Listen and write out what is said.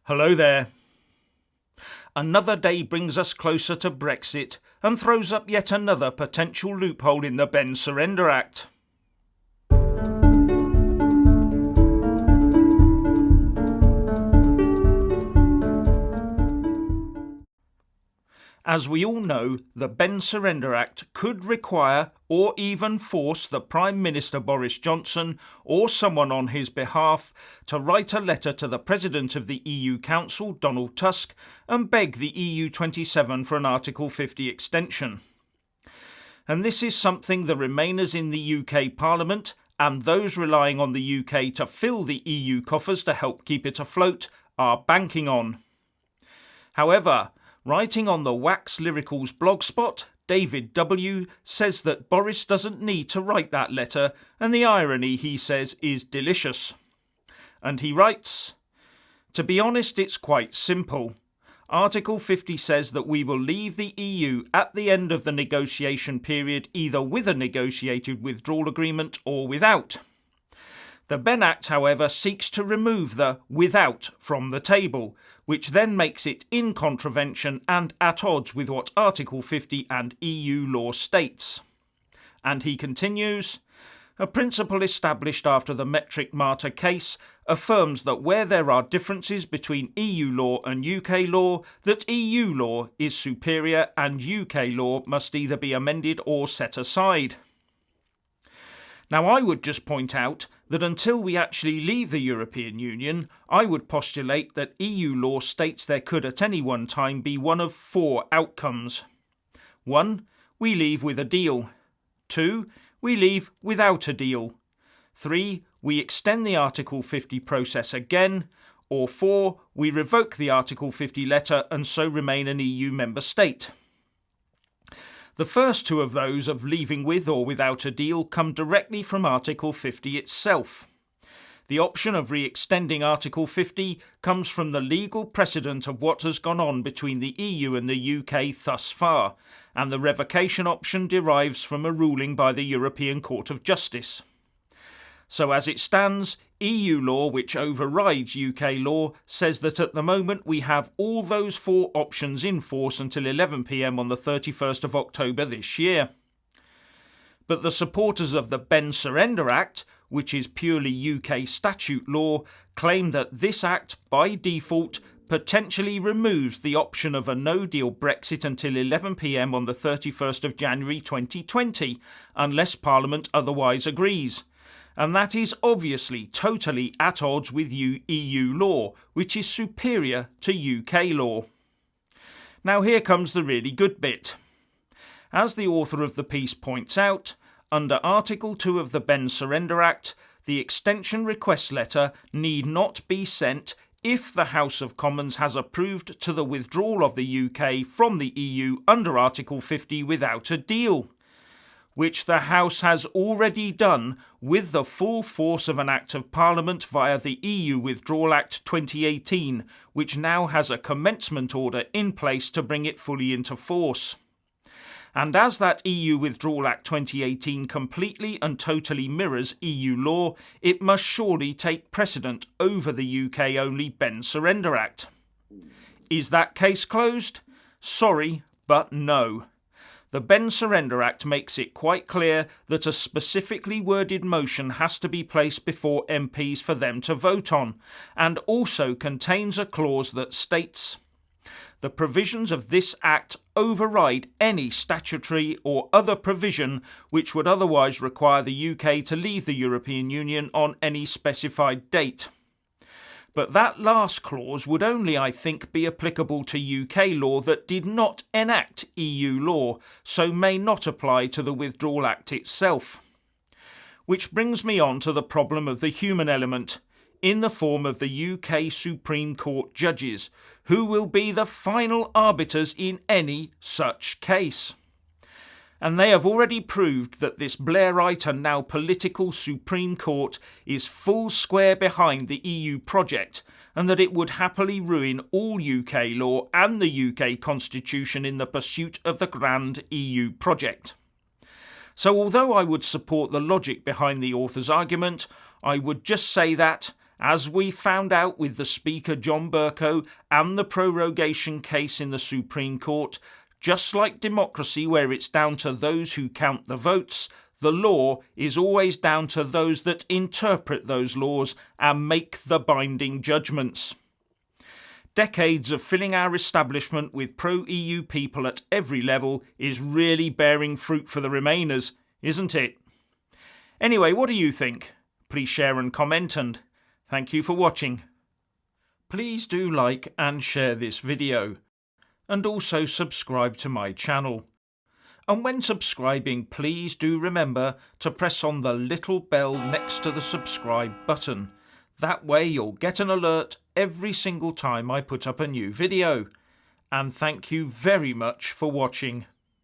Hello there. Another day brings us closer to Brexit and throws up yet another potential loophole in the Benn Surrender Act. As we all know, the Benn Surrender Act could require or even force the Prime Minister Boris Johnson or someone on his behalf to write a letter to the President of the EU Council, Donald Tusk, and beg the EU 27 for an Article 50 extension. And this is something the Remainers in the UK Parliament and those relying on the UK to fill the EU coffers to help keep it afloat are banking on. However, writing on the Wax Lyricals Blogspot, David W. says that Boris doesn't need to write that letter, and the irony, he says, is delicious. And he writes, "To be honest, it's quite simple. Article 50 says that we will leave the EU at the end of the negotiation period either with a negotiated withdrawal agreement or without. The Benn Act, however, seeks to remove the 'without' from the table, which then makes it in contravention and at odds with what Article 50 and EU law states." And he continues, "A principle established after the Metric Martyr case affirms that where there are differences between EU law and UK law, that EU law is superior and UK law must either be amended or set aside." Now, I would just point out that until we actually leave the European Union, I would postulate that EU law states there could at any one time be one of four outcomes. 1. We leave with a deal. 2. We leave without a deal. 3. We extend the Article 50 process again. Or 4. We revoke the Article 50 letter and so remain an EU member state. The first two of those, of leaving with or without a deal, come directly from Article 50 itself. The option of re-extending Article 50 comes from the legal precedent of what has gone on between the EU and the UK thus far, and the revocation option derives from a ruling by the European Court of Justice. So as it stands, EU law, which overrides UK law, says that at the moment we have all those four options in force until 11 p.m. on the 31st of October this year. But the supporters of the Benn Surrender Act, which is purely UK statute law, claim that this act, by default, potentially removes the option of a no-deal Brexit until 11 p.m. on the 31st of January 2020, unless Parliament otherwise agrees. And that is obviously totally at odds with EU law, which is superior to UK law. Now here comes the really good bit. As the author of the piece points out, under Article 2 of the Benn Surrender Act, the extension request letter need not be sent if the House of Commons has approved to the withdrawal of the UK from the EU under Article 50 without a deal, which the House has already done with the full force of an Act of Parliament via the EU Withdrawal Act 2018, which now has a commencement order in place to bring it fully into force. And as that EU Withdrawal Act 2018 completely and totally mirrors EU law, it must surely take precedent over the UK-only Benn Surrender Act. Is that case closed? Sorry, but no. The Benn Surrender Act makes it quite clear that a specifically worded motion has to be placed before MPs for them to vote on, and also contains a clause that states, "The provisions of this Act override any statutory or other provision which would otherwise require the UK to leave the European Union on any specified date." But that last clause would only, I think, be applicable to UK law that did not enact EU law, so may not apply to the Withdrawal Act itself. Which brings me on to the problem of the human element, in the form of the UK Supreme Court judges, who will be the final arbiters in any such case. And they have already proved that this Blairite and now political Supreme Court is full square behind the EU project, and that it would happily ruin all UK law and the UK Constitution in the pursuit of the grand EU project. So although I would support the logic behind the author's argument, I would just say that, As we found out with the Speaker John Bercow and the prorogation case in the Supreme Court, just like democracy where it's down to those who count the votes, the law is always down to those that interpret those laws and make the binding judgments. Decades of filling our establishment with pro-EU people at every level is really bearing fruit for the Remainers, isn't it? Anyway, what do you think? Please share and comment, and thank you for watching. Please do like and share this video, and also subscribe to my channel. And when subscribing, please do remember to press on the little bell next to the subscribe button. That way you'll get an alert every single time I put up a new video. And thank you very much for watching.